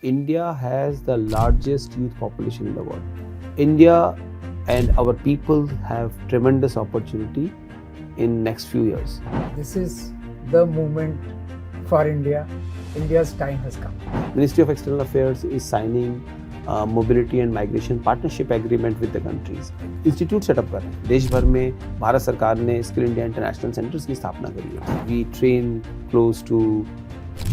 India has the largest youth population in the world. India and our people have tremendous opportunity in next few years. This is the moment for India. India's time has come. Ministry of External Affairs is signing mobility and migration partnership agreement with the countries. Institute setup कर रहे हैं देश भर में. भारत सरकार ने skill India international centres की स्थापना करी है. We train close to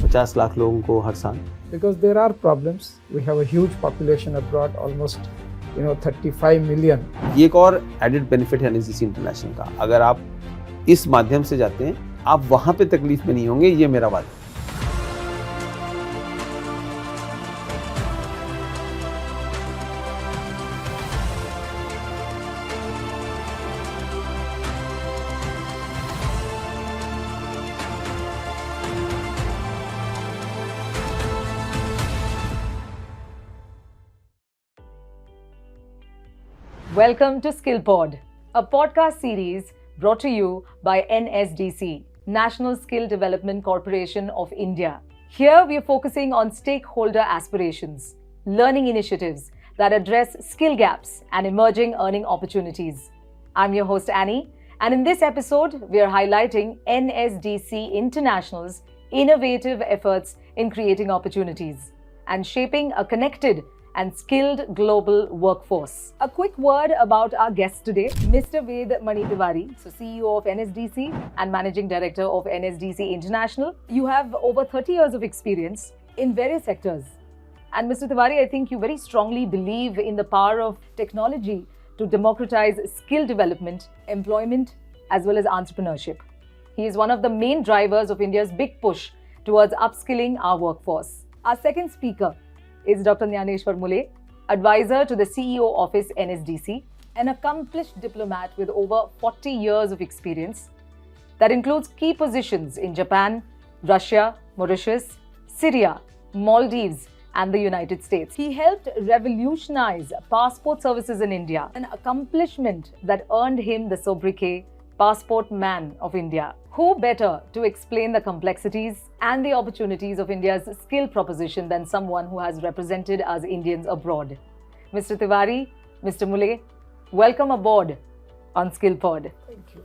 50 lakh लोगों को हर साल. Because there are problems. We have a huge population abroad, almost 35 million. ये एक और एडेड बेनिफिट है NSDC इंटरनेशनल का. अगर आप इस माध्यम से जाते हैं, आप वहाँ पे तकलीफ में नहीं होंगे, ये मेरा वादा. Welcome to SkillPod, a podcast series brought to you by NSDC, National Skill Development Corporation of India. Here we are focusing on stakeholder aspirations, learning initiatives that address skill gaps and emerging earning opportunities. I'm your host Annie, and in this episode we are highlighting NSDC International's innovative efforts in creating opportunities and shaping a connected and skilled global workforce. A quick word about our guest today, Mr. Ved Mani Tiwari, so CEO of NSDC and Managing Director of NSDC International. You have over 30 years of experience in various sectors. And Mr. Tiwari, I think you very strongly believe in the power of technology to democratize skill development, employment, as well as entrepreneurship. He is one of the main drivers of India's big push towards upskilling our workforce. Our second speaker is Dr. Dnyaneshwar Mulay, advisor to the CEO office NSDC, an accomplished diplomat with over 40 years of experience that includes key positions in Japan, Russia, Mauritius, Syria, Maldives, and the United States. He helped revolutionize passport services in India, an accomplishment that earned him the sobriquet Passport Man of India. Who better to explain the complexities and the opportunities of India's skill proposition than someone who has represented us Indians abroad? Mr. Tiwari, Mr. Mulay, welcome aboard on SkillPod. Thank you.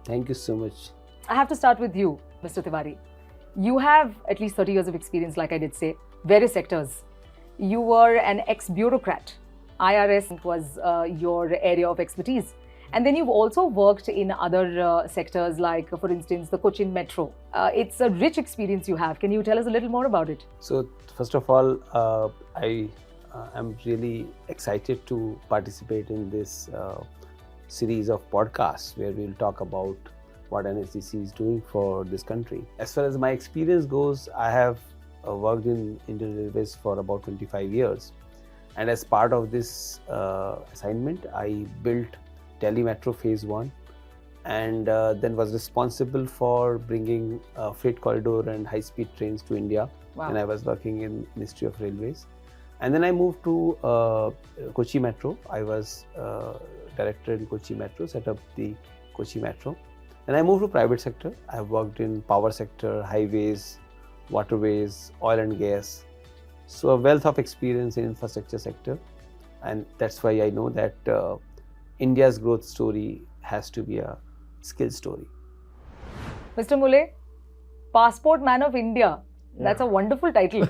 Thank you so much. I have to start with you, Mr. Tiwari. You have at least 30 years of experience, like I did say, various sectors. You were an ex-bureaucrat. IRS was your area of expertise. And then you've also worked in other sectors like, for instance, the Cochin Metro. It's a rich experience you have. Can you tell us a little more about it? So, first of all, I am really excited to participate in this series of podcasts where we'll talk about what NSDC is doing for this country. As far as my experience goes, I have worked in Indian Railways for about 25 years. And as part of this assignment, I built Delhi Metro Phase 1 and then was responsible for bringing freight corridor and high-speed trains to India. Wow. And I was working in Ministry of Railways. And then I moved to Kochi Metro. I was director in Kochi Metro, set up the Kochi Metro. Then I moved to private sector. I have worked in power sector, highways, waterways, oil and gas. So a wealth of experience in infrastructure sector. And that's why I know that India's growth story has to be a skill story. Mr. Mulay, Passport Man of India. That's a wonderful title.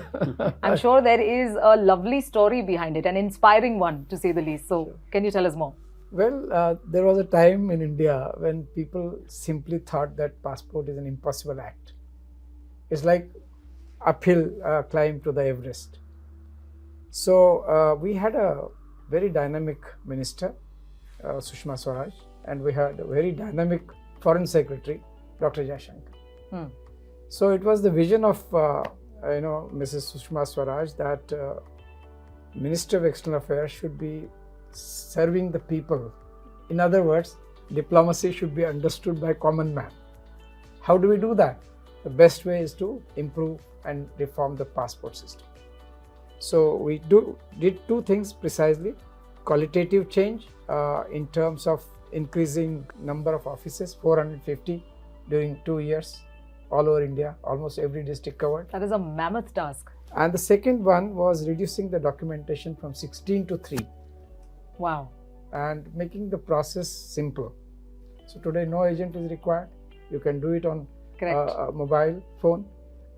I'm sure there is a lovely story behind it, an inspiring one to say the least. So, can you tell us more? Well, there was a time in India when people simply thought that passport is an impossible act. It's like uphill climb to the Everest. So, we had a very dynamic minister, Sushma Swaraj, and we had a very dynamic foreign secretary, Dr. Jaishankar. So it was the vision of Mrs. Sushma Swaraj that Minister of External Affairs should be serving the people. In other words, diplomacy should be understood by common man. How do we do that? The best way is to improve and reform the passport system. So we did two things precisely: qualitative change in terms of increasing number of offices, 450 during 2 years all over India, almost every district covered. That is a mammoth task. And the second one was reducing the documentation from 16 to 3. Wow. And making the process simple. So today no agent is required. You can do it on a mobile phone,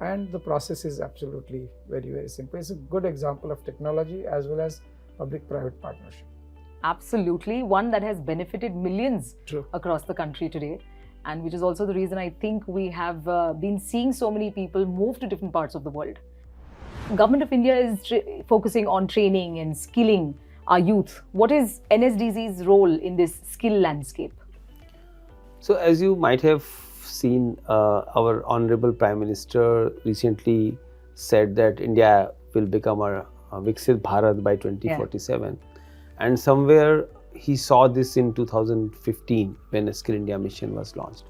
and the process is absolutely very, very simple. It's a good example of technology as well as public-private partnership. Absolutely. One that has benefited millions True. across the country today, and which is also the reason I think we have been seeing so many people move to different parts of the world. Government of India is focusing on training and skilling our youth. What is NSDC's role in this skill landscape? So as you might have seen, our Honorable Prime Minister recently said that India will become a Viksit Bharat by 2047. Yeah. And somewhere he saw this in 2015 when a Skill India mission was launched.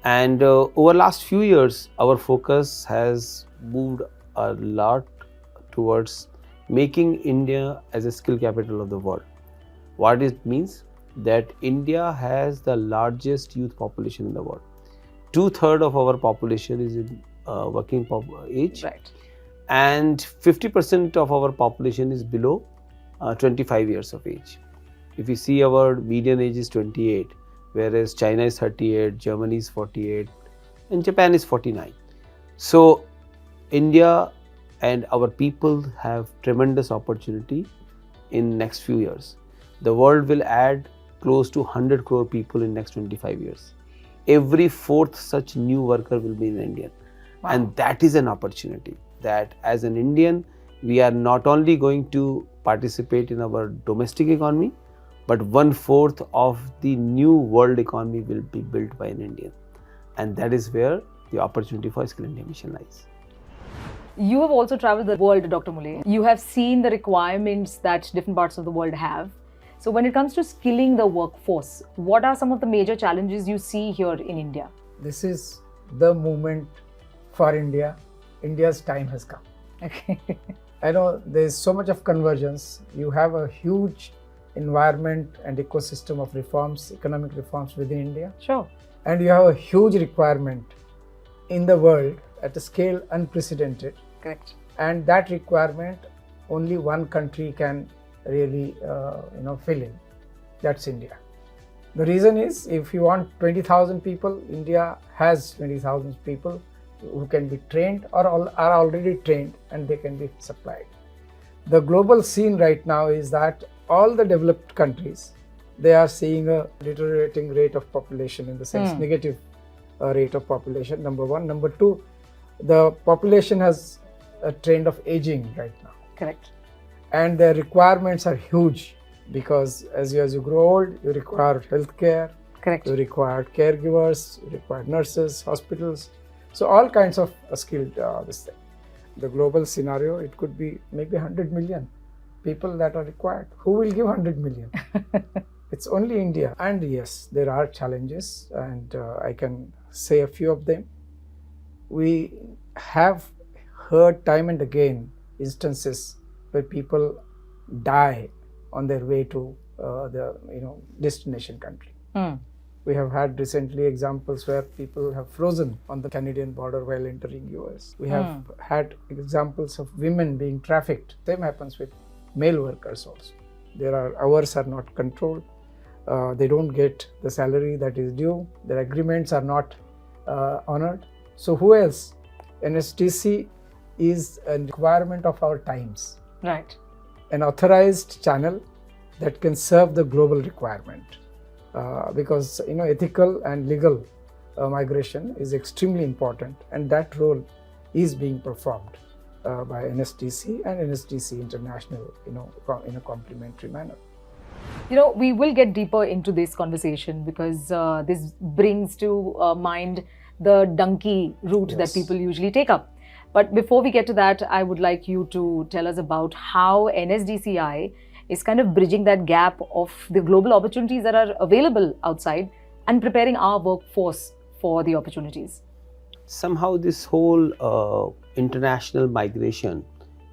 And over last few years, our focus has moved a lot towards making India as a skill capital of the world. What it means? That India has the largest youth population in the world. 2/3 of our population is in working age. Right. And 50% of our population is below 25 years of age. If you see, our median age is 28, whereas China is 38, Germany is 48, and Japan is 49. So India and our people have tremendous opportunity in next few years. The world will add close to 100 crore people in next 25 years. Every fourth such new worker will be an Indian. Wow. And that is an opportunity that as an Indian, we are not only going to participate in our domestic economy, but 1/4 of the new world economy will be built by an Indian. And that is where the opportunity for Skill India mission lies. You have also traveled the world, Dr. Mulay. You have seen the requirements that different parts of the world have. So when it comes to skilling the workforce, what are some of the major challenges you see here in India? This is the moment for India. India's time has come. Okay. I know there's so much of convergence. You have a huge environment and ecosystem of reforms, economic reforms within India. Sure. And you have a huge requirement in the world at a scale unprecedented. Correct. And that requirement only one country can really fill in. That's India. The reason is, if you want 20,000 people, India has 20,000 people who can be trained or are already trained, and they can be supplied. The global scene right now is that all the developed countries, they are seeing a deteriorating rate of population, in the sense negative rate of population, number one. Number two, the population has a trend of aging right now. Correct. And the requirements are huge, because as you grow old, you require healthcare. Correct. You require caregivers, you require nurses, hospitals. So all kinds of skilled this thing. The global scenario, it could be maybe 100 million people that are required. Who will give 100 million? It's only India. And yes, there are challenges, and I can say a few of them. We have heard time and again instances where people die on their way to the destination country. We have had recently examples where people have frozen on the Canadian border while entering US. We have had examples of women being trafficked. Same happens with male workers also. Their hours are not controlled. They don't get the salary that is due. Their agreements are not honored. So who else? NSDC is a requirement of our times. Right. An authorized channel that can serve the global requirement. Because ethical and legal migration is extremely important, and that role is being performed by NSDC and NSDC International in a complementary manner. We will get deeper into this conversation, because this brings to mind the donkey route that people usually take up. But before we get to that, I would like you to tell us about how NSDCI is kind of bridging that gap of the global opportunities that are available outside and preparing our workforce for the opportunities. Somehow this whole international migration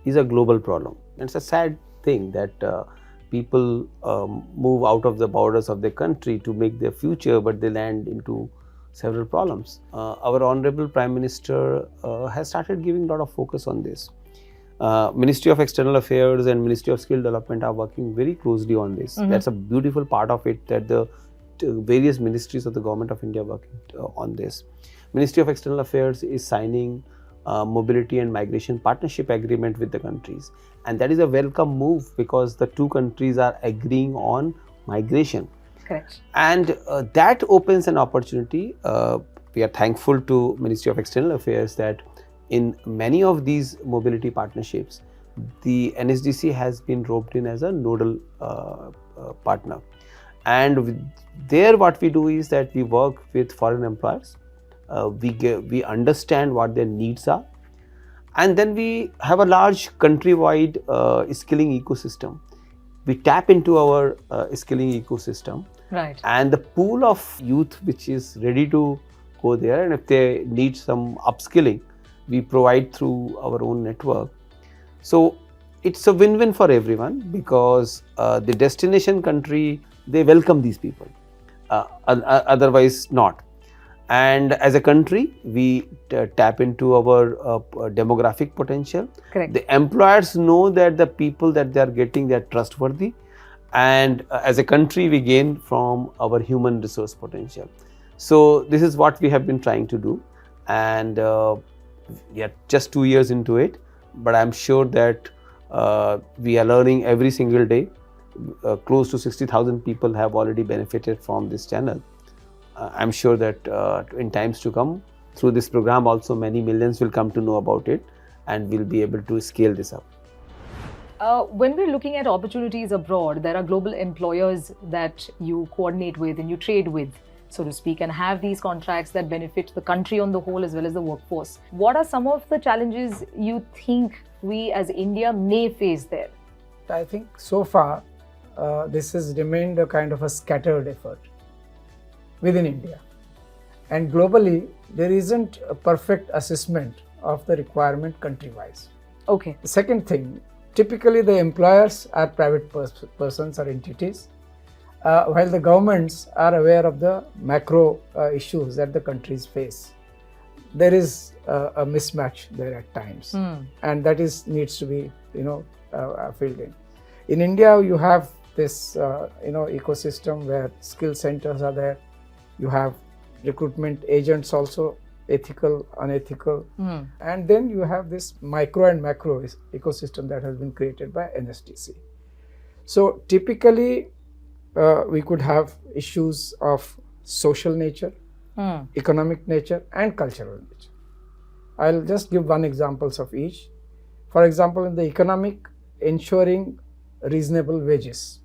is a global problem. It's a sad thing that people move out of the borders of their country to make their future, but they land into several problems. Our Honorable Prime Minister has started giving a lot of focus on this. Ministry of External Affairs and Ministry of Skill Development are working very closely on this. That's a beautiful part of it, that the various ministries of the Government of India are working on this. Ministry of External Affairs is signing mobility and migration partnership agreement with the countries, and that is a welcome move because the two countries are agreeing on migration. Correct. And that opens an opportunity. We are thankful to Ministry of External Affairs that in many of these mobility partnerships, the NSDC has been roped in as a nodal partner. And there what we do is that we work with foreign employers. We understand what their needs are, and then we have a large countrywide skilling ecosystem. We tap into our skilling ecosystem, Right. and the pool of youth which is ready to go there, and if they need some upskilling, we provide through our own network. So it's a win-win for everyone because the destination country, they welcome these people, otherwise not. And as a country, we tap into our demographic potential. Correct. The employers know that the people that they are getting, they are trustworthy, and as a country, we gain from our human resource potential. So this is what we have been trying to do, and we are just 2 years into it, but I'm sure that we are learning every single day. Close to 60,000 people have already benefited from this channel. I'm sure that in times to come, through this program also many millions will come to know about it, and we'll be able to scale this up. When we're looking at opportunities abroad, there are global employers that you coordinate with and you trade with, so to speak, and have these contracts that benefit the country on the whole as well as the workforce. What are some of the challenges you think we as India may face there? I think so far this has remained a kind of a scattered effort within India. And globally, there isn't a perfect assessment of the requirement country-wise. Okay. The second thing, typically the employers are private persons or entities, while the governments are aware of the macro issues that the countries face. There is a mismatch there at times, and that needs to be filled in. In India, you have this ecosystem where skill centers are there. You have recruitment agents also, ethical, unethical, and then you have this micro and macro ecosystem that has been created by NSDC. So typically, we could have issues of social nature, economic nature, and cultural nature. I'll just give one examples of each. For example, in the economic, ensuring reasonable wages.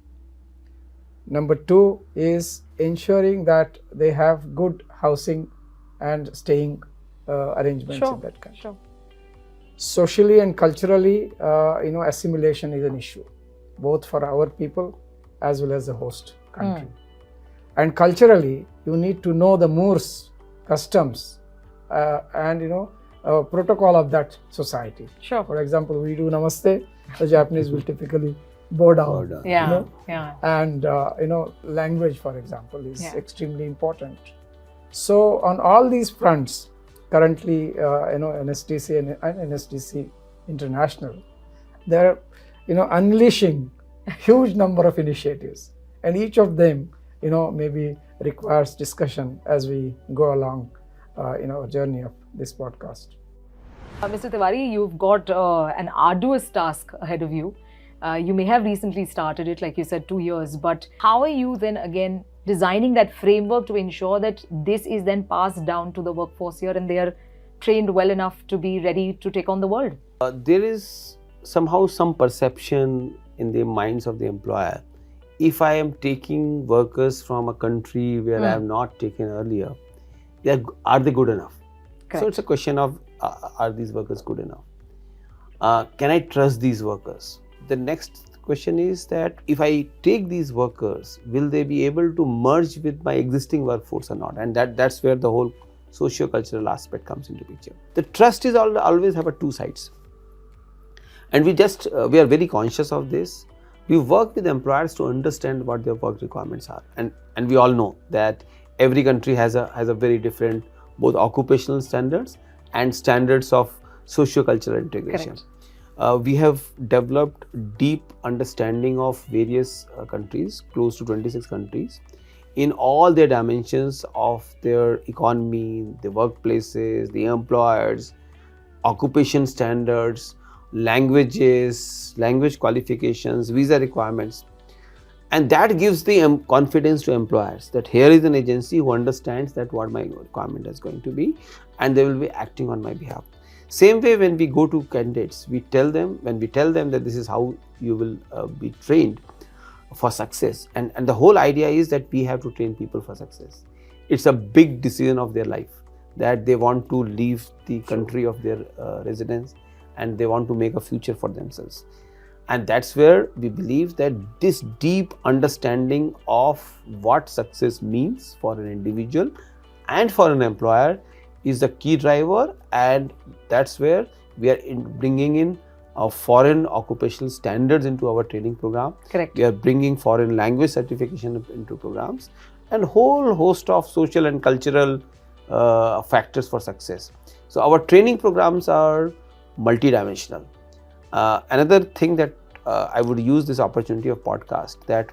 Number 2 is ensuring that they have good housing and staying arrangements in that country. Sure. Socially and culturally, assimilation is an issue, both for our people as well as the host country. And culturally, you need to know the mores, customs, and protocol of that society. Sure. For example, we do namaste. The Japanese will typically bow down. Yeah. And language, for example, is extremely important. So on all these fronts, currently, NSDC and NSDC International, they're unleashing huge number of initiatives, and each of them maybe requires discussion as we go along journey of this podcast. Mr. Tiwari, you've got an arduous task ahead of you. You may have recently started it, like you said, 2 years, but how are you then again designing that framework to ensure that this is then passed down to the workforce here and they are trained well enough to be ready to take on the world? There is somehow some perception in the minds of the employer. If I am taking workers from a country where I have not taken earlier, are they good enough? Correct. So it's a question of are these workers good enough? Can I trust these workers? The next question is that if I take these workers, will they be able to merge with my existing workforce or not? And that's where the whole socio-cultural aspect comes into picture. The trust is always have two sides. And we are very conscious of this. We work with employers to understand what their work requirements are. And we all know that every country has a very different both occupational standards and standards of socio-cultural integration. We have developed deep understanding of various countries, close to 26 countries, in all their dimensions of their economy, the workplaces, the employers, occupation standards, languages, language qualifications, visa requirements. And that gives the confidence to employers that here is an agency who understands that what my requirement is going to be, and they will be acting on my behalf. Same way, when we go to candidates, when we tell them that this is how you will be trained for success, and the whole idea is that we have to train people for success. It's a big decision of their life that they want to leave the country of their residence and they want to make a future for themselves. And that's where we believe that this deep understanding of what success means for an individual and for an employer is the key driver, and that's where we are bringing in foreign occupational standards into our training program. Correct. We are bringing foreign language certification into programs and whole host of social and cultural factors for success. So our training programs are multidimensional. Another thing that I would use this opportunity of podcast, that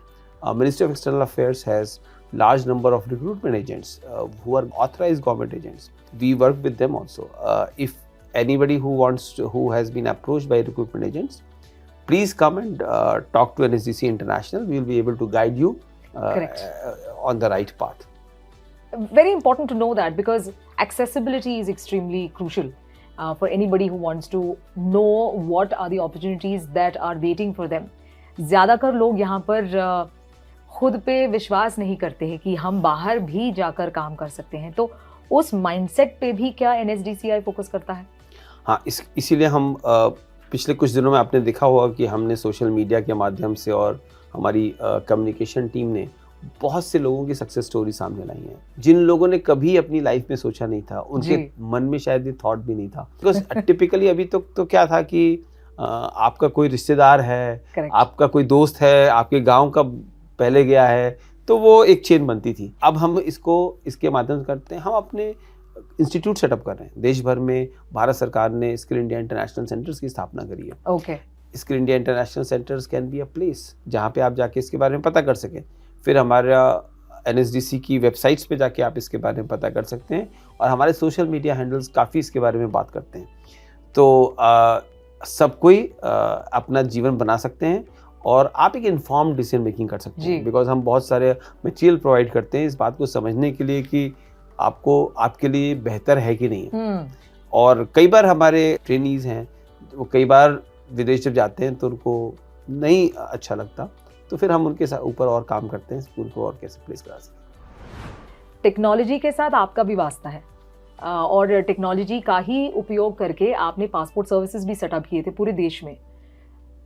Ministry of External Affairs has large number of recruitment agents who are authorized government agents. We work with them also. If anybody who has been approached by recruitment agents, please come and talk to NSDC International. We will be able to guide you on the right path. Very important to know that, because accessibility is extremely crucial for anybody who wants to know what are the opportunities that are waiting for them. ज़्यादातर लोग यहाँ पर खुद पे विश्वास नहीं करते हैं कि हम बाहर भी जाकर काम कर सकते हैं, तो उस माइंडसेट पे भी क्या NSDCI फोकस करता है? हाँ, इसीलिए हम पिछले कुछ दिनों में आपने देखा होगा कि हमने सोशल मीडिया के माध्यम से और हमारी कम्युनिकेशन टीम ने बहुत से लोगों की सक्सेस स्टोरी सामने लाई हैं, जिन लोगों ने कभी अपनी लाइफ में सोचा नहीं था, उनके मन में शायद ये थॉट भी नहीं था। बिकॉज टिपिकली अभी तो क्या था कि आपका कोई रिश्तेदार है, आपका कोई दोस्त है, आपके गाँव का पहले गया है, तो वो एक चेन बनती थी। अब हम इसके माध्यम से करते हैं, हम अपने इंस्टीट्यूट सेटअप कर रहे हैं। देश भर में भारत सरकार ने स्किल इंडिया इंटरनेशनल सेंटर्स की स्थापना करी है। Okay, skill India international centres can be a place जहाँ पे आप जाके इसके बारे में पता कर सकें। फिर हमारा NSDC की वेबसाइट्स पे जाके आप इसके बारे में पता कर सकते हैं, और हमारे सोशल मीडिया हैंडल्स काफ़ी इसके बारे में बात करते हैं। तो सब कोई अपना जीवन बना सकते हैं और आप एक इन्फॉर्म्ड डिसीजन मेकिंग कर सकते हैं, बिकॉज हम बहुत सारे मटेरियल प्रोवाइड करते हैं इस बात को समझने के लिए कि आपके लिए बेहतर है कि नहीं। और कई बार हमारे ट्रेनीज हैं, वो कई बार विदेश जब जाते हैं तो उनको नहीं अच्छा लगता, तो फिर हम उनके साथ ऊपर और काम करते हैं, उनको और कैसे प्लेस करा सकें। टेक्नोलॉजी के साथ आपका भी वास्ता है, और टेक्नोलॉजी का ही उपयोग करके आपने पासपोर्ट सर्विसेज भी सेटअप किए थे पूरे देश में।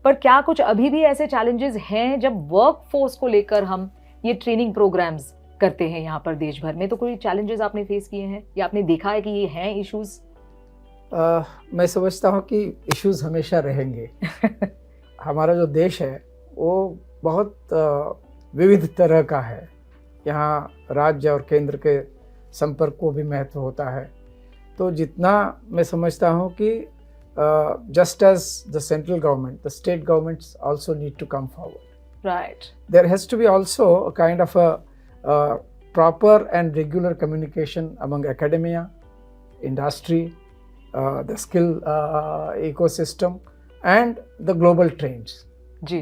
पर क्या कुछ अभी भी ऐसे चैलेंजेस हैं जब वर्क फोर्स को लेकर हम ये ट्रेनिंग प्रोग्राम्स करते हैं यहाँ पर देश भर में, तो कोई चैलेंजेस आपने फेस किए हैं या आपने देखा है कि ये हैं इश्यूज? मैं समझता हूँ कि इश्यूज हमेशा रहेंगे। हमारा जो देश है वो बहुत विविध तरह का है। यहाँ राज्य और केंद्र के संपर्क को भी महत्व होता है। तो जितना मैं समझता हूँ कि just as the central government, the state governments also need to come forward. Right. There has to be also a kind of a proper and regular communication among academia, industry, the skill ecosystem, and the global trends.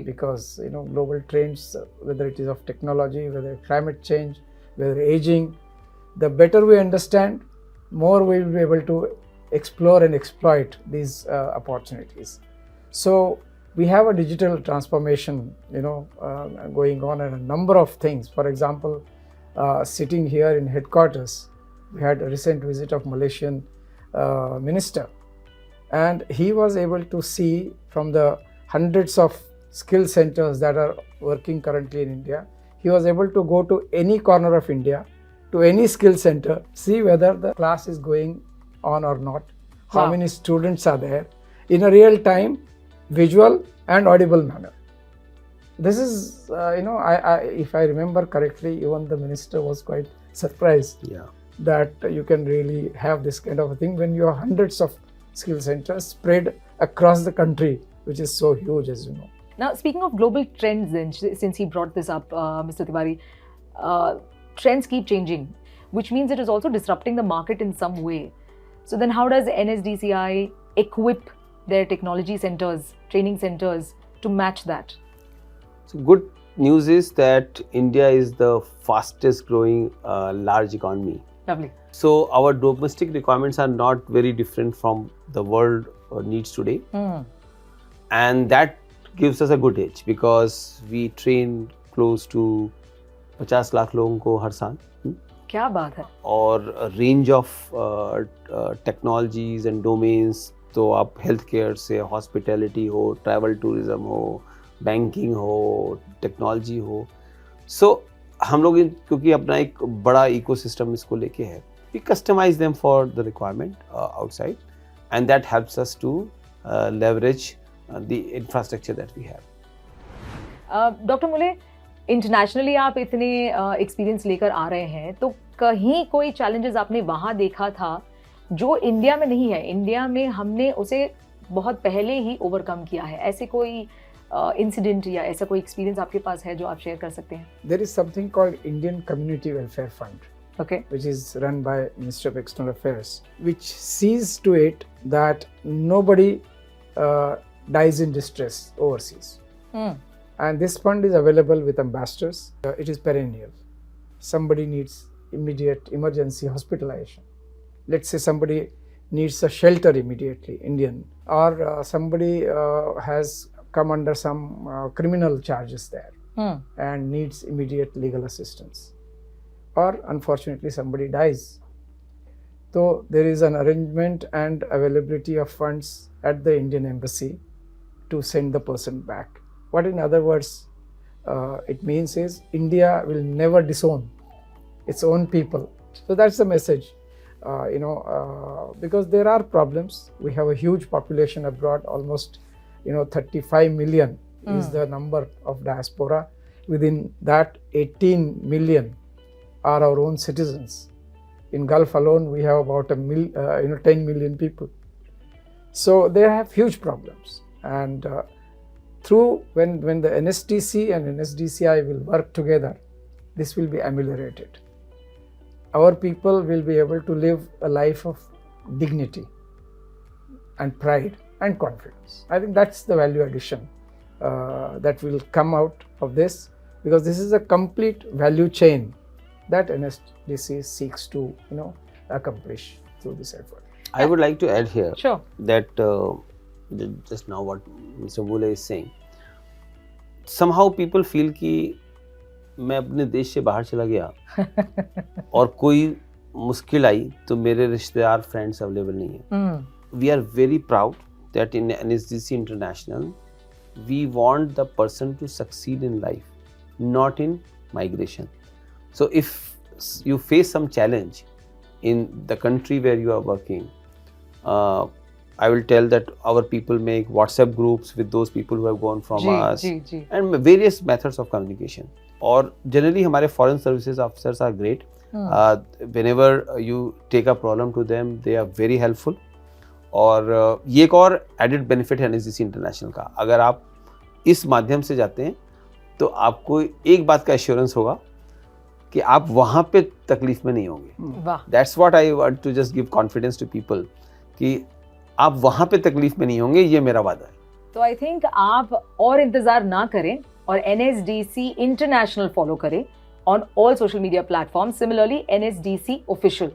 Because global trends, whether it is of technology, whether climate change, whether aging, the better we understand, more we will be able to explore and exploit these opportunities. So we have a digital transformation, going on, and a number of things. For example, sitting here in headquarters, we had a recent visit of Malaysian minister, and he was able to see from the hundreds of skill centers that are working currently in India. He was able to go to any corner of India, to any skill center, see whether the class is going on or not, how many students are there, in a real time, visual and audible manner. This is, if I remember correctly, even the minister was quite surprised Yeah. that you can really have this kind of a thing when you have hundreds of skill centers spread across the country, which is so huge, as you know. Now, speaking of global trends, then, since he brought this up, Mr. Tiwari, trends keep changing, which means it is also disrupting the market in some way. So then how does NSDCI equip their technology centers, training centers to match that? So good news is that India is the fastest growing large economy. Lovely. So our domestic requirements are not very different from the world needs today. And that gives us a good edge because we train close to 50 lakh लोगों को हर साल. क्या बात है? और range of technologies and domains, तो आप health care से हॉस्पिटैलिटी हो, ट्रैवल टूरिज्म हो, बैंकिंग हो, टेक्नोलॉजी हो. सो हम लोग क्योंकि अपना एक बड़ा इकोसिस्टम इसको लेके है, we customize them for the requirement outside and that helps us to leverage the infrastructure that we have. Doctor Mule, internationally आप इतने एक्सपीरियंस लेकर आ रहे हैं, तो कहीं कोई चैलेंजेस आपने वहाँ देखा था जो इंडिया में नहीं है, इंडिया में हमने उसे बहुत पहले ही ओवरकम किया है? ऐसे कोई इंसिडेंट या ऐसा कोई एक्सपीरियंस आपके पास है जो आप शेयर कर सकते हैं? There is something called Indian Community Welfare Fund, Okay. which is run by Ministry of External Affairs, which sees to it that nobody dies in distress overseas. And this fund is available with ambassadors. It is perennial. Somebody needs immediate emergency hospitalization. Let's say somebody needs a shelter immediately, Indian, or somebody has come under some criminal charges there and needs immediate legal assistance. Or unfortunately somebody dies. So there is an arrangement and availability of funds at the Indian embassy to send the person back. What in other words it means is India will never disown its own people. So that's the message, because there are problems. We have a huge population abroad, almost 35 million is the number of diaspora. Within that, 18 million are our own citizens. In Gulf alone, we have about 10 million people. So they have huge problems, and through when the NSDC and NSDCI will work together, this will be ameliorated. Our people will be able to live a life of dignity and pride and confidence. I think that's the value addition that will come out of this, because this is a complete value chain that NSDC seeks to accomplish through this effort. I would like to add here Sure. that just now what Mr. Mulay is saying, somehow people feel कि मैं अपने देश से बाहर चला गया और कोई मुश्किल आई तो मेरे रिश्तेदार फ्रेंड्स अवेलेबल नहीं है. We are very proud that in NSDC International we want the person to succeed in life, not in migration. So if you face some challenge in the country where you are working, I will tell that our people make WhatsApp groups with those people who have gone from us and various methods of communication. और generally हमारे foreign services officers are great. Whenever you take a problem to them, they are very helpful. और ये एक और added benefit है NSDC International का. अगर आप इस माध्यम से जाते हैं तो आपको एक बात का assurance होगा कि आप वहाँ पे तकलीफ में नहीं होंगे. That's what I want to just give confidence to people कि आप वहाँ पे तकलीफ में नहीं होंगे, ये मेरा वादा है. तो आई थिंक आप और इंतजार ना करें और NSDC इंटरनेशनल फॉलो करें on all social media platform. Similarly NSDC official.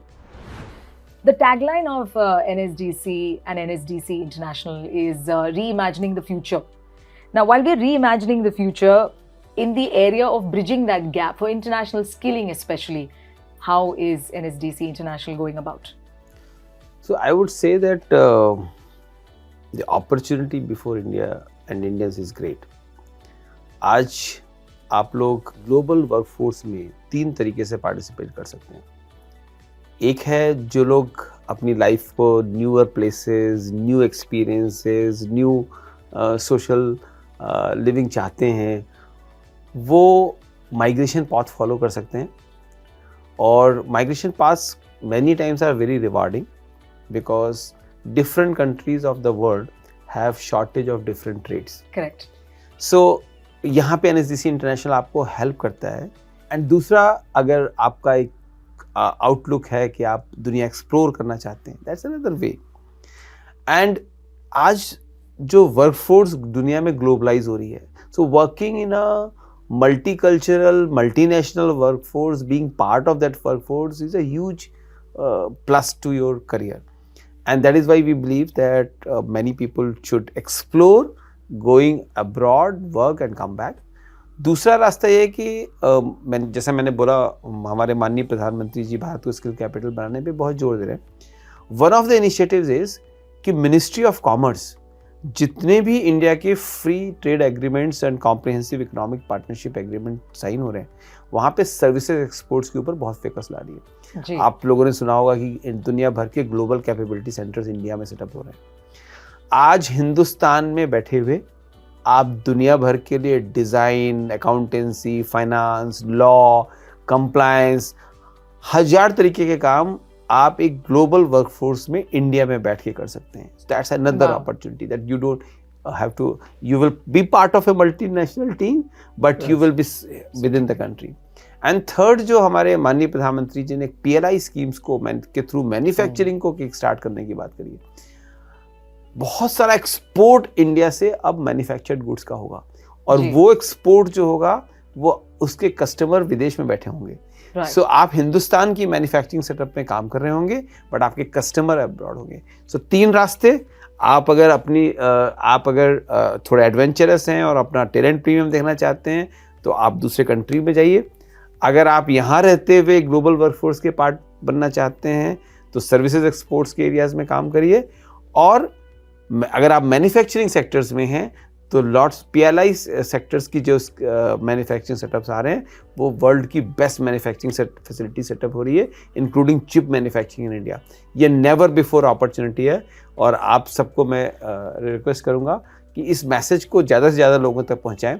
The tagline of NSDC and NSDC International is reimagining the future. Now, while we're reimagining the future in the area of bridging that gap for international skilling especially, how is NSDC International going about? So I would say that the opportunity before India and Indians is great. आज आप लोग global workforce में 3 तरीके से participate कर सकते हैं. एक है जो लोग अपनी लाइफ को newer places, new experiences, new social living चाहते हैं, वो माइग्रेशन पाथ फॉलो कर सकते हैं. और migration paths many times are very rewarding because different countries of the world have shortage of different trades. Correct. So यहाँ पे NSDC इंटरनेशनल आपको हेल्प करता है. एंड दूसरा, अगर आपका एक आउटलुक है कि आप दुनिया एक्सप्लोर करना चाहते हैं, दैट्स अनदर वे. एंड आज जो वर्कफोर्स दुनिया में ग्लोबलाइज हो रही है, so working in a multicultural, multinational workforce, being part of that workforce is a huge plus to your career. And that is why we believe that many people should explore going abroad, work and come back. दूसरा रास्ता ये है कि जैसा मैंने बोला, हमारे माननीय प्रधानमंत्री जी भारत को स्किल कैपिटल बनाने पे बहुत जोर दे रहे हैं. One of the initiatives is कि मिनिस्ट्री ऑफ कॉमर्स जितने भी इंडिया के free trade agreements and comprehensive economic partnership agreement sign हो रहे हैं, वहाँ पे सर्विसेज एक्सपोर्ट्स के ऊपर बहुत फोकस ला रही है. आप लोगों ने सुना होगा कि दुनिया भर के ग्लोबल कैपेबिलिटी सेंटर्स इंडिया में सेटअप हो रहे हैं. आज हिंदुस्तान में बैठे हुए आप दुनिया भर के लिए design, accountancy, finance, law, compliance, 1000 तरीके के काम आप एक ग्लोबल वर्कफोर्स में इंडिया में बैठ के कर सकते हैं. That's another opportunity that you don't have to, you will be part of a multinational team, but you will be within the country. And third, जो हमारे माननीय प्रधानमंत्री जी ने PLI स्कीम्स को के थ्रू मैन्युफैक्चरिंग को किक स्टार्ट करने की बात करी है. बहुत सारा एक्सपोर्ट इंडिया से अब मैन्युफैक्चर्ड गुड्स का होगा, और वो एक्सपोर्ट जो होगा वो उसके कस्टमर विदेश में बैठे होंगे. सो आप हिंदुस्तान की मैन्युफैक्चरिंग सेटअप में काम कर रहे होंगे, बट आपके कस्टमर अब्रॉड होंगे. सो 3 रास्ते. आप अगर थोड़े एडवेंचरस हैं और अपना टैलेंट प्रीमियम देखना चाहते हैं तो आप दूसरे कंट्री में जाइए. अगर आप यहाँ रहते हुए ग्लोबल वर्कफोर्स के पार्ट बनना चाहते हैं तो सर्विसेज एक्सपोर्ट्स के एरियाज में काम करिए. और अगर आप मैन्युफैक्चरिंग सेक्टर्स में हैं तो लॉट्स PLI सेक्टर्स की जो मैन्युफैक्चरिंग सेटअप्स आ रहे हैं वो वर्ल्ड की बेस्ट मैन्युफैक्चरिंग फैसिलिटी सेटअप हो रही है, including chip manufacturing in India. ये नेवर बिफोर अपॉर्चुनिटी है, और आप सबको मैं रिक्वेस्ट करूंगा कि इस मैसेज को ज़्यादा से ज़्यादा लोगों तक पहुंचाएं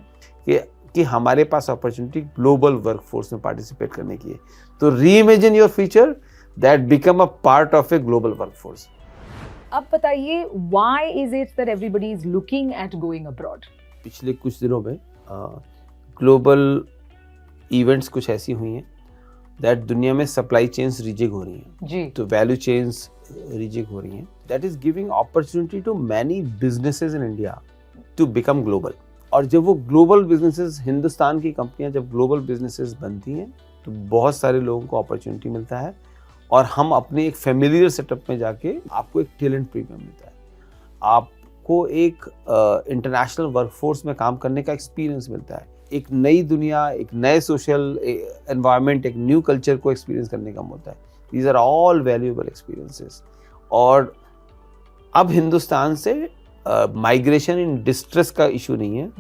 कि हमारे पास अपॉर्चुनिटी ग्लोबल वर्कफोर्स में पार्टिसिपेट करने की है. तो reimagine your future that become a part of a global workforce. अब बताइए, why is it that everybody is looking at going abroad? पिछले कुछ दिनों में ग्लोबल इवेंट्स कुछ ऐसी हुई हैं दैट दुनिया में सप्लाई चेन्स रिजिग हो रही हैं जी, तो वैल्यू चेन्स रिजिग हो रही हैं. That is giving opportunity to many businesses in India to become global. और जब वो ग्लोबल बिजनेसेस, हिंदुस्तान की कंपनियां जब ग्लोबल बिजनेसेस बनती हैं तो बहुत सारे लोगों को अपॉर्चुनिटी मिलता है, और हम अपने एक फेमिलियर सेटअप में जाके आपको एक टैलेंट प्रीमियम मिलता है, आपको एक इंटरनेशनल वर्कफोर्स में काम करने का एक्सपीरियंस मिलता है, एक नई दुनिया, एक नए सोशल एनवायरनमेंट, एक न्यू कल्चर को एक्सपीरियंस करने का मौका है. These are all valuable experiences. और अब हिंदुस्तान से माइग्रेशन इन डिस्ट्रेस का इशू नहीं है,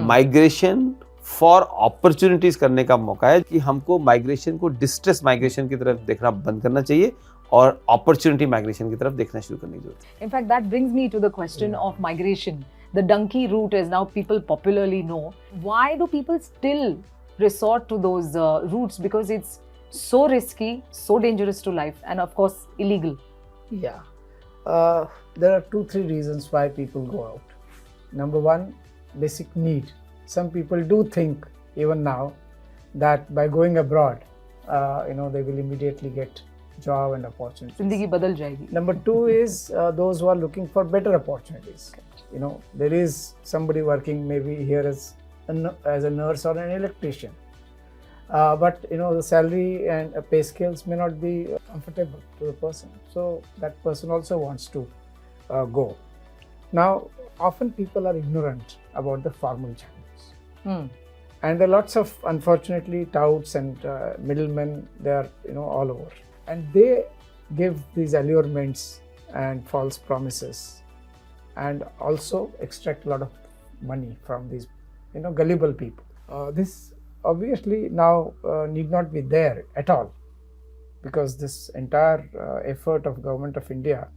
माइग्रेशन फॉर अपॉर्चुनिटीज करने का मौका है कि हमको माइग्रेशन को डिस्ट्रेस माइग्रेशन की तरफ देखना बंद करना चाहिए और अपॉर्चुनिटी माइग्रेशन की तरफ देखना शुरू करने की जरूरत है. In fact, that brings me to the question of migration. The donkey route, as now people popularly know. Why do people still resort to those routes? Because it's so risky, so dangerous to life, and of course illegal. Yeah, there are 2-3 reasons why people go out. Number one, basic need. Some people do think even now that by going abroad, they will immediately get job and opportunities. Zindagi badal jayegi. Number 2 is those who are looking for better opportunities. There is somebody working maybe here as a nurse or an electrician, but the salary and pay scales may not be comfortable to the person. So that person also wants to go. Now, often people are ignorant about the formal channels. And there are lots of, unfortunately, touts and middlemen. They are all over, and they give these allurements and false promises, and also extract a lot of money from these gullible people. This obviously now need not be there at all, because this entire effort of Government of India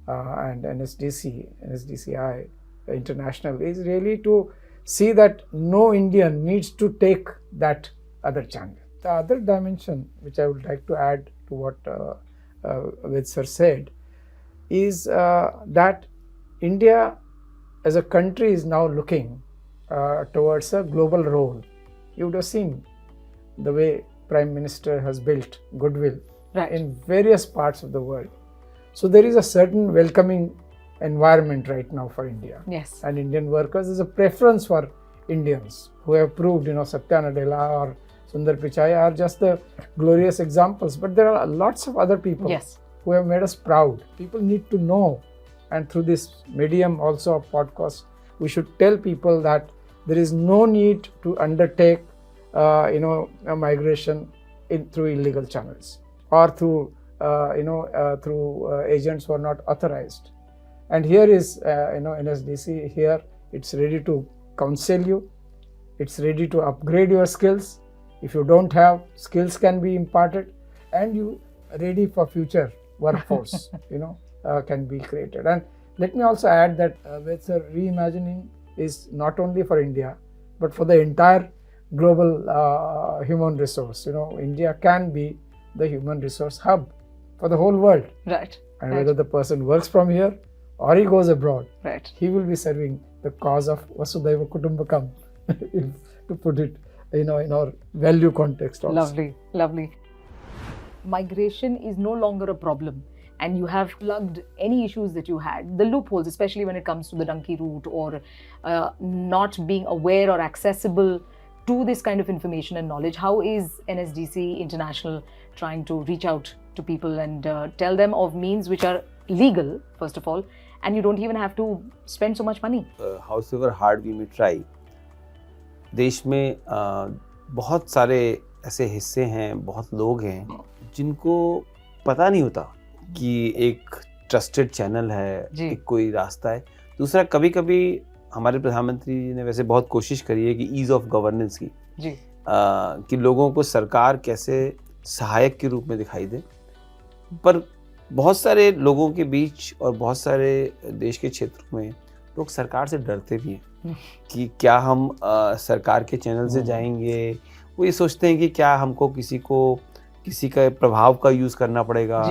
and NSDCI International is really to see that no Indian needs to take that other channel. The other dimension which I would like to add to what Ved sir said is that India as a country is now looking towards a global role. You would have seen the way Prime Minister has built goodwill in various parts of the world. So there is a certain welcoming environment right now for India. Yes. And Indian workers. There's a preference for Indians who have proved, Satya Nadella or Sundar Pichai are just the glorious examples. But there are lots of other people who have made us proud. People need to know, and through this medium also of podcast, we should tell people that there is no need to undertake a migration through illegal channels or through agents who are not authorized. And here is NSDC here. It's ready to counsel you. It's ready to upgrade your skills. If you don't have, skills can be imparted, and you ready for future workforce can be created. And let me also add that with reimagining is not only for India but for the entire global human resource. India can be the human resource hub for the whole world. Right. And whether the person works from here or he goes abroad, he will be serving the cause of Vasudhaiva Kutumbakam, to put it in our value context also. Lovely. Migration is no longer a problem, and you have plugged any issues that you had, the loopholes, especially when it comes to the donkey route or not being aware or accessible to this kind of information and knowledge. How is NSDC International trying to reach out to people and tell them of means which are legal, first of all, and you don't even have to spend so much money? However hard we may try, देश में बहुत सारे ऐसे हिस्से हैं, बहुत लोग हैं जिनको पता नहीं होता कि एक ट्रस्टेड चैनल है, एक कोई रास्ता है. दूसरा, कभी कभी हमारे प्रधानमंत्री जी ने वैसे बहुत कोशिश करी है कि ईज ऑफ गवर्नेंस की कि लोगों को सरकार कैसे सहायक के रूप में दिखाई दे. पर बहुत सारे लोगों के बीच और बहुत सारे देश के क्षेत्रों में लोग सरकार से डरते भी हैं कि क्या हम सरकार के चैनल से जाएंगे. वो ये सोचते हैं कि क्या हमको किसी का प्रभाव का यूज़ करना पड़ेगा,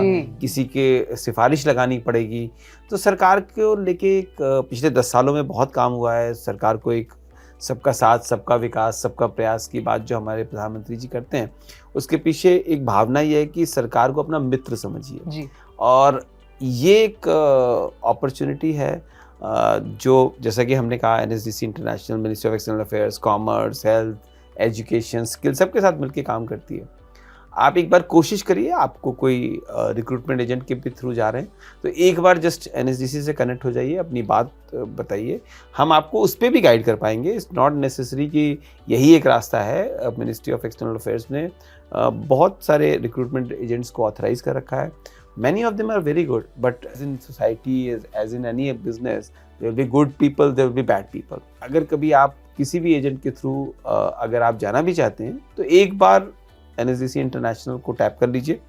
किसी के सिफारिश लगानी पड़ेगी. तो सरकार को लेके पिछले 10 सालों में बहुत काम हुआ है. सरकार को एक सबका साथ, सबका विकास, सबका प्रयास की बात जो हमारे प्रधानमंत्री जी करते हैं, उसके पीछे एक भावना ये है कि सरकार को अपना मित्र समझिए. और ये एक अपॉर्चुनिटी है जो, जैसा कि हमने कहा, NSDC international, ministry of external affairs, commerce, health, education, skill, सबके साथ मिलकर काम करती है. आप एक बार कोशिश करिए, आपको कोई रिक्रूटमेंट एजेंट के भी थ्रू जा रहे हैं तो एक बार जस्ट NSDC से कनेक्ट हो जाइए, अपनी बात बताइए, हम आपको उस पर भी गाइड कर पाएंगे. इट्स नॉट नेसेसरी कि यही एक रास्ता है. मिनिस्ट्री ऑफ एक्सटर्नल अफेयर्स ने बहुत सारे रिक्रूटमेंट एजेंट्स को ऑथराइज कर रखा है. Many of them are very good, but as in society, as in any business, there will be good people, there will be bad people. अगर कभी आप किसी भी एजेंट के थ्रू अगर आप जाना भी चाहते हैं तो एक बार NSDC इंटरनेशनल को टैप कर लीजिए.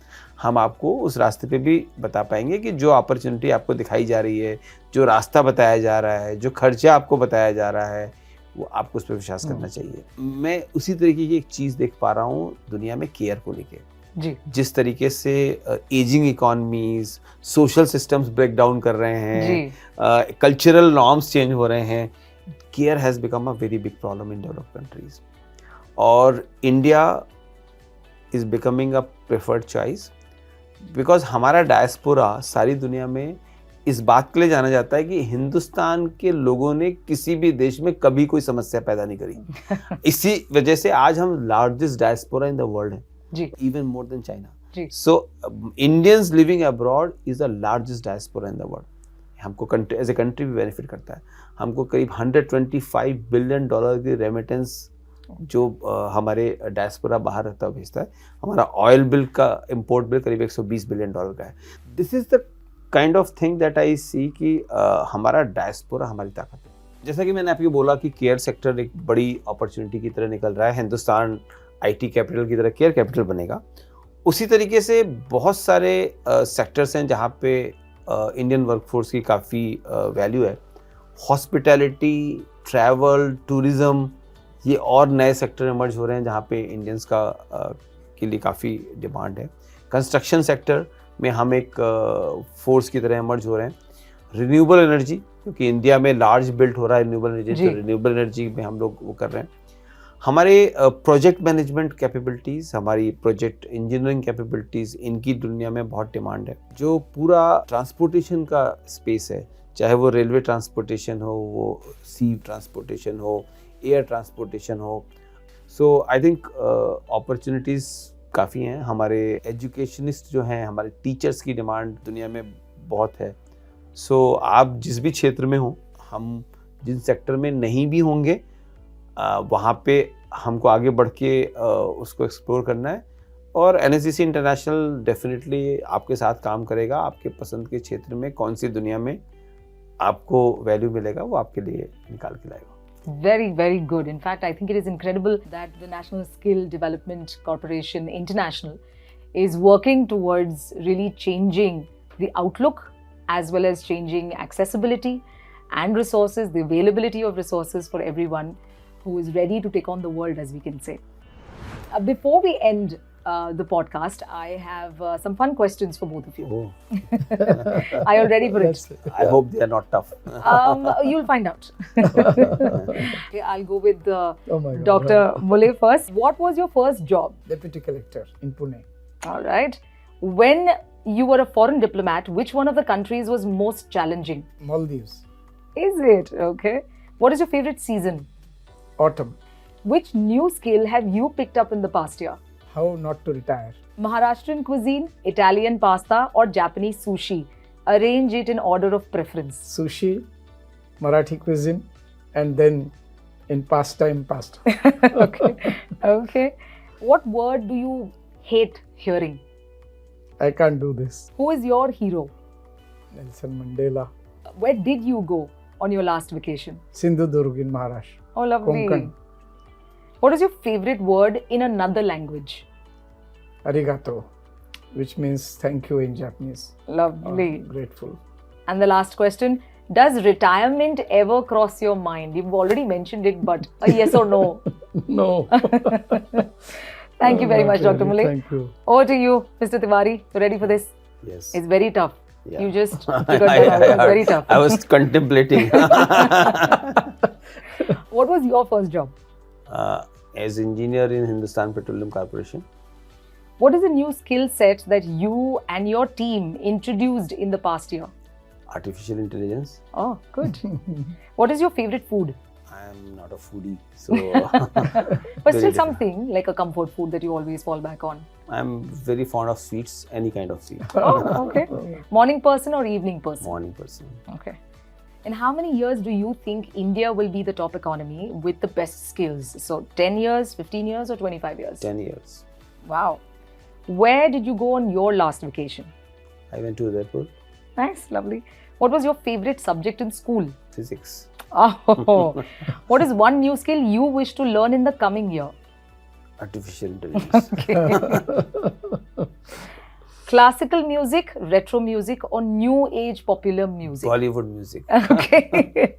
हम आपको उस रास्ते पे भी बता पाएंगे कि जो अपॉर्चुनिटी आपको दिखाई जा रही है, जो रास्ता बताया जा रहा है, जो खर्चा आपको बताया जा रहा है, वो आपको उस पर विश्वास करना चाहिए. मैं उसी तरीके की एक चीज़ देख पा रहा हूँ दुनिया में केयर को लेके. जिस तरीके से ageing economies, social systems break down कर रहे हैं, कल्चरल नॉर्म्स चेंज हो रहे हैं, care has become a very big problem in developed countries. और India is becoming a preferred choice because हमारा डायस्पोरा सारी दुनिया में इस बात के लिए जाना जाता है कि हिंदुस्तान के लोगों ने किसी भी देश में कभी कोई समस्या पैदा नहीं करी. इसी वजह से आज हम largest diaspora in the world हैं. Even more than China. So Indians living abroad is the largest diaspora in the world. हमको as a country भी benefit करता है. हमको करीब $125 billion की रेमिटेंस जो हमारे डायस्पोरा बाहर रहता है भेजता है. हमारा ऑयल बिल का इम्पोर्ट बिल करीब $120 बिलियन का है. This is the kind of thing that I see कि हमारा डायस्पोरा हमारी ताकत है. जैसा कि मैंने आपको बोला कि केयर सेक्टर एक बड़ी अपॉर्चुनिटी की तरह निकल रहा है. हिंदुस्तान IT कैपिटल की तरह केयर कैपिटल बनेगा. उसी तरीके से बहुत सारे सेक्टर्स हैं जहाँ पे इंडियन वर्कफोर्स की काफ़ी वैल्यू है. हॉस्पिटैलिटी, ट्रैवल, टूरिज़्म, ये और नए सेक्टर इमर्ज हो रहे हैं जहाँ पे इंडियंस का के लिए काफ़ी डिमांड है। कंस्ट्रक्शन सेक्टर में हम एक फोर्स की तरह इमर्ज हो रहे हैं। रिन्यूएबल एनर्जी, क्योंकि इंडिया में लार्ज बिल्ट हो रहा है रिन्यूएबल एनर्जी, तो रिन्यूएबल एनर्जी में हम लोग वो कर रहे हैं। हमारे प्रोजेक्ट मैनेजमेंट कैपेबिलिटीज़, हमारी प्रोजेक्ट इंजीनियरिंग कैपेबिलिटीज़, इनकी दुनिया में बहुत डिमांड है। जो पूरा ट्रांसपोर्टेशन का स्पेस है, चाहे वो रेलवे ट्रांसपोर्टेशन हो, वो सी ट्रांसपोर्टेशन हो, एयर ट्रांसपोर्टेशन हो, सो आई थिंक अपॉर्चुनिटीज़ काफ़ी हैं। हमारे एजुकेशनिस्ट जो हैं, हमारे टीचर्स की डिमांड दुनिया में बहुत है। सो आप जिस भी क्षेत्र में हो, हम जिन सेक्टर में नहीं भी होंगे वहाँ पे हमको आगे बढ़ के उसको एक्सप्लोर करना है। और NSDC इंटरनेशनल डेफिनेटली आपके साथ काम करेगा। आपके पसंद के क्षेत्र में कौन सी दुनिया में आपको वैल्यू मिलेगा, वो आपके लिए निकाल के लाएगा। Very, very good. In fact, I think it is incredible that the National Skill Development Corporation International is working towards really changing the outlook as well as changing accessibility and resources, the availability of resources for everyone who is ready to take on the world, as we can say. Before we end the podcast, I have some fun questions for both of you. Oh. Are you ready for it? I hope they are not tough. You'll find out. Okay, I'll go with God. Dr. Mulay first. What was your first job? Deputy collector in Pune. All right. When you were a foreign diplomat, which one of the countries was most challenging? Maldives. Is it? Okay. What is your favorite season? Autumn. Which new skill have you picked up in the past year? How not to retire. Maharashtrian cuisine, Italian pasta or Japanese sushi? Arrange it in order of preference. Sushi, Marathi cuisine, and then in pastime pasta. Okay. Okay. What word do you hate hearing? I can't do this. Who is your hero? Nelson Mandela. Where did you go on your last vacation? Sindhudurg in Maharashtra. Oh, lovely. Konkan. What is your favorite word in another language? Arigato, which means thank you in Japanese. Lovely. Grateful. And the last question, does retirement ever cross your mind? You've already mentioned it, but a yes or no? No. Thank you very much, Dr. Mulay. Thank you. Over to you, Mr. Tiwari. You ready for this? Yes. It's very tough. Yeah. You just figured that out. It's very tough. I was contemplating. What was your first job? As engineer in Hindustan Petroleum Corporation. What is a new skill set that you and your team introduced in the past year? Artificial intelligence. Oh, good. What is your favorite food? I am not a foodie, so But still something like a comfort food that you always fall back on. I'm very fond of sweets, any kind of sweet. Oh, okay. Morning person or evening person? Morning person. Okay. In how many years do you think India will be the top economy with the best skills? So 10 years, 15 years or 25 years? 10 years. Wow. Where did you go on your last vacation? I went to Udaipur. Nice, lovely. What was your favorite subject in school? Physics. Oh, what is one new skill you wish to learn in the coming year? Artificial intelligence. Okay. Classical music, retro music or new age popular music? Bollywood music. Okay.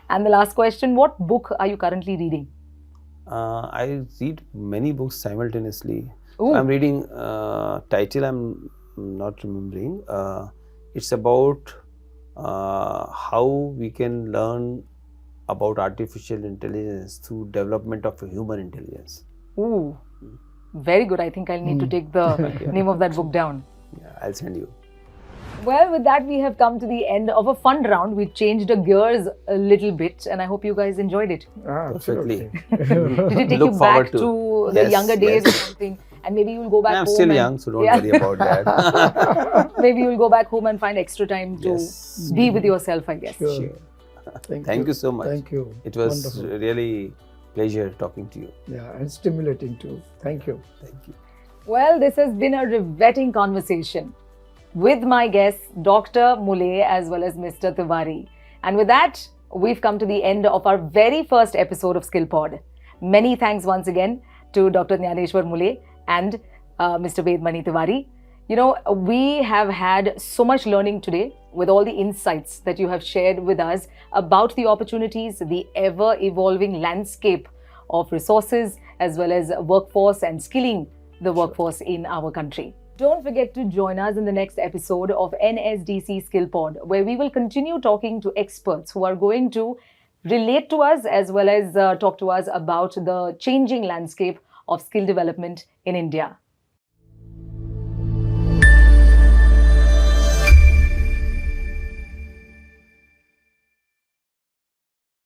And the last question, what book are you currently reading? I read many books simultaneously. Ooh. I'm reading title I'm not remembering. It's about how we can learn about artificial intelligence through development of human intelligence. Ooh, very good. I think I'll need to take the name of that book down. Yeah, I'll send you. Well, with that, we have come to the end of a fun round. We changed the gears a little bit, and I hope you guys enjoyed it. Perfectly. Did it take Look you back forward to- the Yes, younger days yes. or something? And maybe you'll go back I'm home. still and- young, so don't Yeah. worry about that. Maybe you'll go back home and find extra time to Yes. be with yourself, I guess. Sure. Thank you so much. Thank you. It was Wonderful. really pleasure talking to you. Yeah, and stimulating too. Thank you. Thank you. Well, this has been a riveting conversation with my guests, Dr. Mulay as well as Mr. Tiwari. And with that, we've come to the end of our very first episode of SkillPod. Many thanks once again to Dr. Dnyaneshwar Mulay and Mr. Ved Mani Tiwari. You know, we have had so much learning today with all the insights that you have shared with us about the opportunities, the ever-evolving landscape of resources as well as workforce and skilling the workforce in our country. Don't forget to join us in the next episode of NSDC SkillPod, where we will continue talking to experts who are going to relate to us as well as talk to us about the changing landscape of skill development in India.